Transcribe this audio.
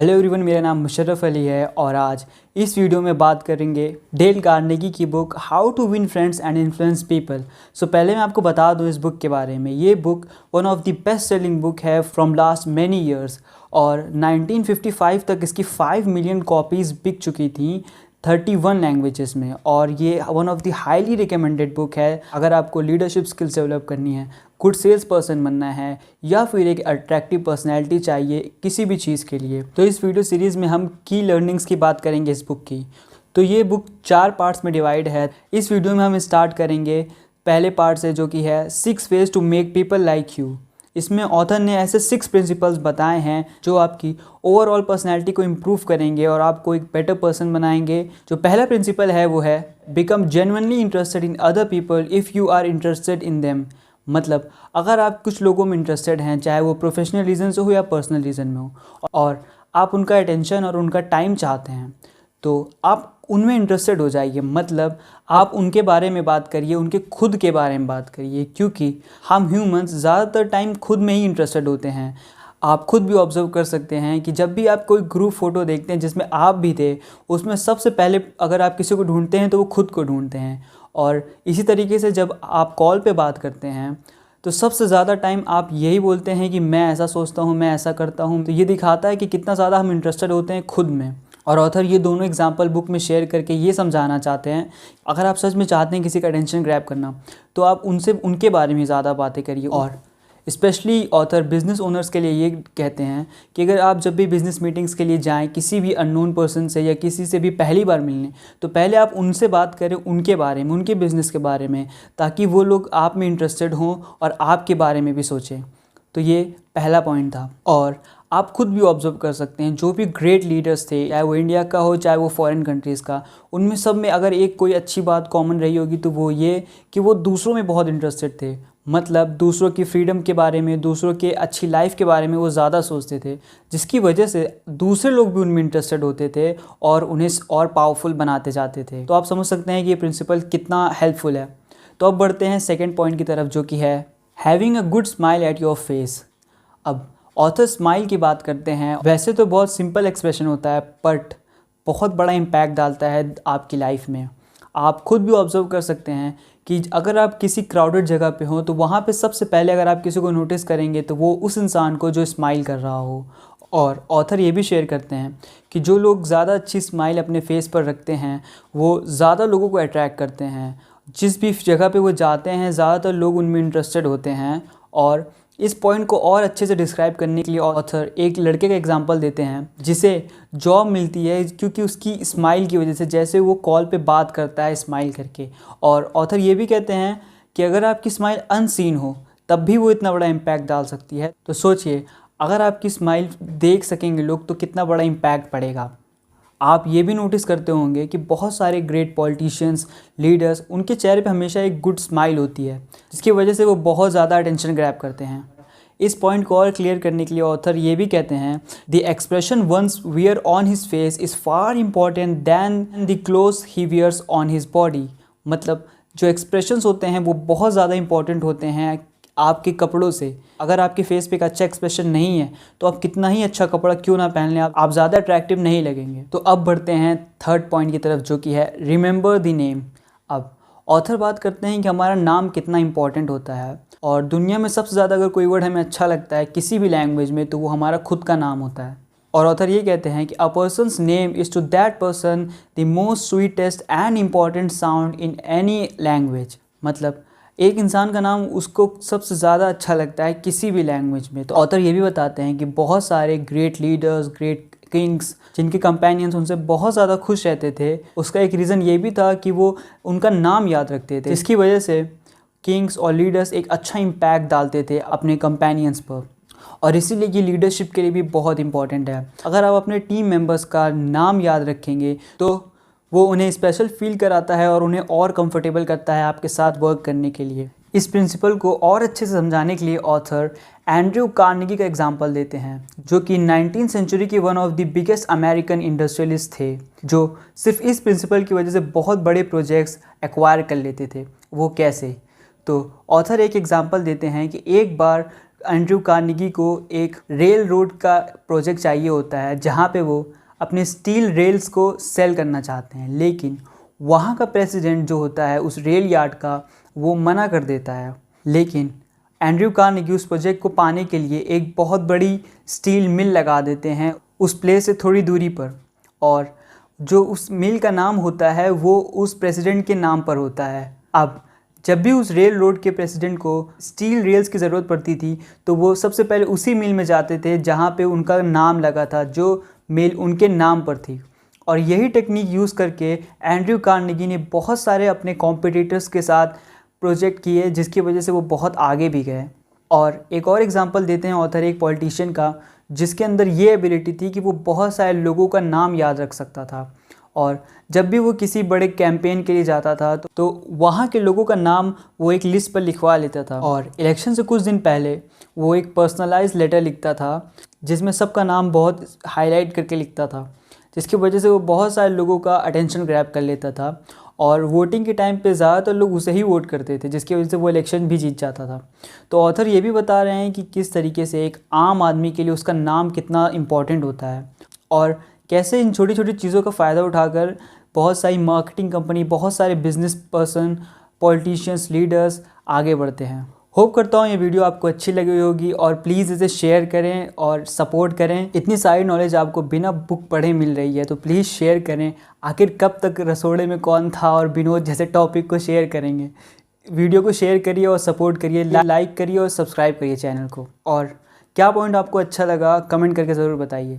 Hello everyone, मेरा नाम मुशर्रफ अली है और आज इस वीडियो में बात करेंगे डेल कार्नेगी की book how to win friends and influence people. So पहले मैं आपको बता दूं इस बुक के बारे में। ये book one of the best selling book है फ्रॉम लास्ट मैनी ईयर्स और 1955 तक इसकी 5 मिलियन कॉपीज़ बिक चुकी थी 31 लैंग्वेजेस में। और ये one of the highly recommended book है अगर आपको लीडरशिप स्किल्स डेवलप करनी है, गुड सेल्स पर्सन बनना है या फिर एक अट्रैक्टिव पर्सनैलिटी चाहिए किसी भी चीज़ के लिए। तो इस वीडियो सीरीज़ में हम की लर्निंग्स की बात करेंगे इस बुक की। तो ये बुक 4 पार्ट्स में डिवाइड है। इस वीडियो में हम स्टार्ट करेंगे पहले पार्ट से, जो कि है 6 ways to make people like you. इसमें ऑथर ने ऐसे 6 प्रिंसिपल्स बताए हैं जो आपकी ओवरऑल पर्सनैलिटी को इम्प्रूव करेंगे और आपको एक बेटर पर्सन बनाएंगे। जो पहला प्रिंसिपल है वो है become genuinely interested in other people if you are interested in them. मतलब अगर आप कुछ लोगों में इंटरेस्टेड हैं, चाहे वो प्रोफेशनल रीज़न से हो या पर्सनल रीज़न में हो, और आप उनका अटेंशन और उनका टाइम चाहते हैं, तो आप उनमें इंटरेस्टेड हो जाइए। मतलब आप उनके बारे में बात करिए, उनके खुद के बारे में बात करिए, क्योंकि हम ह्यूमंस ज़्यादातर टाइम खुद में ही इंटरेस्टेड होते हैं। आप खुद भी ऑब्जर्व कर सकते हैं कि जब भी आप कोई ग्रुप फ़ोटो देखते हैं जिसमें आप भी थे, उसमें सबसे पहले अगर आप किसी को ढूंढते हैं तो वो खुद को ढूंढते हैं। और इसी तरीके से जब आप कॉल पे बात करते हैं तो सबसे ज़्यादा टाइम आप यही बोलते हैं कि मैं ऐसा सोचता हूँ, मैं ऐसा करता हूँ। तो ये दिखाता है कि कितना ज़्यादा हम इंटरेस्टेड होते हैं खुद में। और ऑथर ये दोनों एग्जांपल बुक में शेयर करके ये समझाना चाहते हैं, अगर आप सच में चाहते हैं किसी का अटेंशन ग्रैब करना, तो आप उनसे उनके बारे में ज़्यादा बातें करिए। और स्पेशली ऑथर बिज़नेस ओनर्स के लिए ये कहते हैं कि अगर आप जब भी बिज़नेस मीटिंग्स के लिए जाएं किसी भी अननोन पर्सन से या किसी से भी पहली बार मिलने, तो पहले आप उनसे बात करें उनके बारे में, उनके बिज़नेस के बारे में, ताकि वो लोग आप में इंटरेस्टेड हों और आपके बारे में भी सोचें। तो ये पहला पॉइंट था। और आप खुद भी ऑब्जर्व कर सकते हैं जो भी ग्रेट लीडर्स थे, चाहे वो इंडिया का हो चाहे वो फॉरेन कंट्रीज़ का, उनमें सब में अगर एक कोई अच्छी बात कॉमन रही होगी तो वो ये कि वो दूसरों में बहुत इंटरेस्टेड थे। मतलब दूसरों की फ्रीडम के बारे में, दूसरों के अच्छी लाइफ के बारे में वो ज़्यादा सोचते थे, जिसकी वजह से दूसरे लोग भी उनमें इंटरेस्टेड होते थे और उन्हें और पावरफुल बनाते जाते थे। तो आप समझ सकते हैं कि ये प्रिंसिपल कितना हेल्पफुल है। तो अब बढ़ते हैं सेकेंड पॉइंट की तरफ, जो कि है having a good smile at your face. अब ऑथर स्माइल की बात करते हैं। वैसे तो बहुत सिंपल एक्सप्रेशन होता है, बट बहुत बड़ा इम्पैक्ट डालता है आपकी लाइफ में। आप खुद भी ऑब्जर्व कर सकते हैं कि अगर आप किसी क्राउडेड जगह पे हो तो वहाँ पे सबसे पहले अगर आप किसी को नोटिस करेंगे तो वो उस इंसान को जो स्माइल कर रहा हो। और ऑथर ये भी शेयर करते हैं कि जो लोग ज़्यादा अच्छी स्माइल अपने फेस पर रखते हैं वो ज़्यादा लोगों को अट्रैक्ट करते हैं। जिस भी जगह पे वो जाते हैं ज़्यादातर लोग उनमें इंटरेस्टेड होते हैं। और इस पॉइंट को और अच्छे से डिस्क्राइब करने के लिए ऑथर एक लड़के का एग्जांपल देते हैं जिसे जॉब मिलती है क्योंकि उसकी स्माइल की वजह से, जैसे वो कॉल पे बात करता है स्माइल करके। और ऑथर ये भी कहते हैं कि अगर आपकी स्माइल अनसीन हो तब भी वो इतना बड़ा इम्पैक्ट डाल सकती है। तो सोचिए, अगर आपकी स्माइल देख सकेंगे लोग तो कितना बड़ा इम्पैक्ट पड़ेगा। आप ये भी नोटिस करते होंगे कि बहुत सारे ग्रेट पॉलिटिशियंस, लीडर्स, उनके चेहरे पे हमेशा एक गुड स्माइल होती है, जिसकी वजह से वो बहुत ज़्यादा अटेंशन ग्रैब करते हैं। इस पॉइंट को और क्लियर करने के लिए ऑथर ये भी कहते हैं the expression one's wears on his face is far important than the clothes he wears on his body. मतलब जो एक्सप्रेशंस होते हैं वो बहुत ज़्यादा इंपॉर्टेंट होते हैं आपके कपड़ों से। अगर आपके फेस पे एक अच्छा एक्सप्रेशन नहीं है तो आप कितना ही अच्छा कपड़ा क्यों ना पहन लें, आप ज़्यादा अट्रैक्टिव नहीं लगेंगे। तो अब बढ़ते हैं थर्ड पॉइंट की तरफ, जो कि है रिमेंबर द नेम। अब ऑथर बात करते हैं कि हमारा नाम कितना इंपॉर्टेंट होता है। और दुनिया में सबसे ज़्यादा अगर कोई वर्ड हमें अच्छा लगता है किसी भी लैंग्वेज में तो वो हमारा खुद का नाम होता है। और ऑथर ये कहते हैं कि a person's name is to that person the most sweetest and important sound in any language. मतलब एक इंसान का नाम उसको सबसे ज़्यादा अच्छा लगता है किसी भी लैंग्वेज में। तो ऑथर ये भी बताते हैं कि बहुत सारे ग्रेट लीडर्स, ग्रेट किंग्स, जिनके कंपेनियंस उनसे बहुत ज़्यादा खुश रहते थे, उसका एक रीज़न ये भी था कि वो उनका नाम याद रखते थे। इसकी वजह से किंग्स और लीडर्स एक अच्छा इम्पैक्ट डालते थे अपने कंपेनियंस पर। और इसीलिए ये लीडरशिप के लिए भी बहुत इंपॉर्टेंट है। अगर आप अपने टीम मेंबर्स का नाम याद रखेंगे तो वो उन्हें स्पेशल फील कराता है और उन्हें और कंफर्टेबल करता है आपके साथ वर्क करने के लिए। इस प्रिंसिपल को और अच्छे से समझाने के लिए ऑथर एंड्रयू कार्नेगी का एग्जांपल देते हैं, जो कि 19th सेंचुरी के one of the biggest American industrialist थे, जो सिर्फ इस प्रिंसिपल की वजह से बहुत बड़े प्रोजेक्ट्स एक्वायर कर लेते थे। वो कैसे? तो ऑथर एक एग्जांपल देते हैं कि एक बार एंड्रयू कार्नेगी को एक रेल रोड का प्रोजेक्ट चाहिए होता है जहाँ पे वो अपने स्टील रेल्स को सेल करना चाहते हैं, लेकिन वहाँ का प्रेसिडेंट जो होता है उस रेल यार्ड का वो मना कर देता है। लेकिन एंड्रयू कार्नेगी उस प्रोजेक्ट को पाने के लिए एक बहुत बड़ी स्टील मिल लगा देते हैं उस प्लेस से थोड़ी दूरी पर, और जो उस मिल का नाम होता है वो उस प्रेसिडेंट के नाम पर होता है। अब जब भी उस रेल रोड के प्रेसिडेंट को स्टील रेल्स की ज़रूरत पड़ती थी तो वो सबसे पहले उसी मिल में जाते थे जहाँ पे उनका नाम लगा था, जो मिल उनके नाम पर थी। और यही टेक्निक यूज़ करके एंड्रयू कार्नेगी ने बहुत सारे अपने कॉम्पिटिटर्स के साथ प्रोजेक्ट किए, जिसकी वजह से वो बहुत आगे भी गए। और एक और एग्जांपल देते हैं ऑथर एक पॉलिटिशियन का, जिसके अंदर ये एबिलिटी थी कि वो बहुत सारे लोगों का नाम याद रख सकता था, और जब भी वो किसी बड़े कैंपेन के लिए जाता था तो वहाँ के लोगों का नाम वो एक लिस्ट पर लिखवा लेता था। और इलेक्शन से कुछ दिन पहले वो एक पर्सनलाइज लेटर लिखता था जिसमें सबका नाम बहुत हाईलाइट करके लिखता था, जिसकी वजह से वो बहुत सारे लोगों का अटेंशन ग्रैब कर लेता था। और वोटिंग के टाइम पे ज़्यादातर लोग उसे ही वोट करते थे, जिसकी वजह से वो इलेक्शन भी जीत जाता था। तो ऑथर ये भी बता रहे हैं कि किस तरीके से एक आम आदमी के लिए उसका नाम कितना इम्पॉर्टेंट होता है, और कैसे इन छोटी छोटी चीज़ों का फ़ायदा उठाकर बहुत सारी मार्केटिंग कंपनी, बहुत सारे बिजनेस पर्सन, पॉलिटिशियंस, लीडर्स आगे बढ़ते हैं। होप करता हूँ ये वीडियो आपको अच्छी लगी होगी, और प्लीज़ इसे शेयर करें और सपोर्ट करें। इतनी सारी नॉलेज आपको बिना बुक पढ़े मिल रही है, तो प्लीज़ शेयर करें। आखिर कब तक रसोड़े में कौन था और विनोद जैसे टॉपिक को शेयर करेंगे। वीडियो को शेयर करिए और सपोर्ट करिए, लाइक करिए और सब्सक्राइब करिए चैनल को। और क्या पॉइंट आपको अच्छा लगा कमेंट करके ज़रूर बताइए।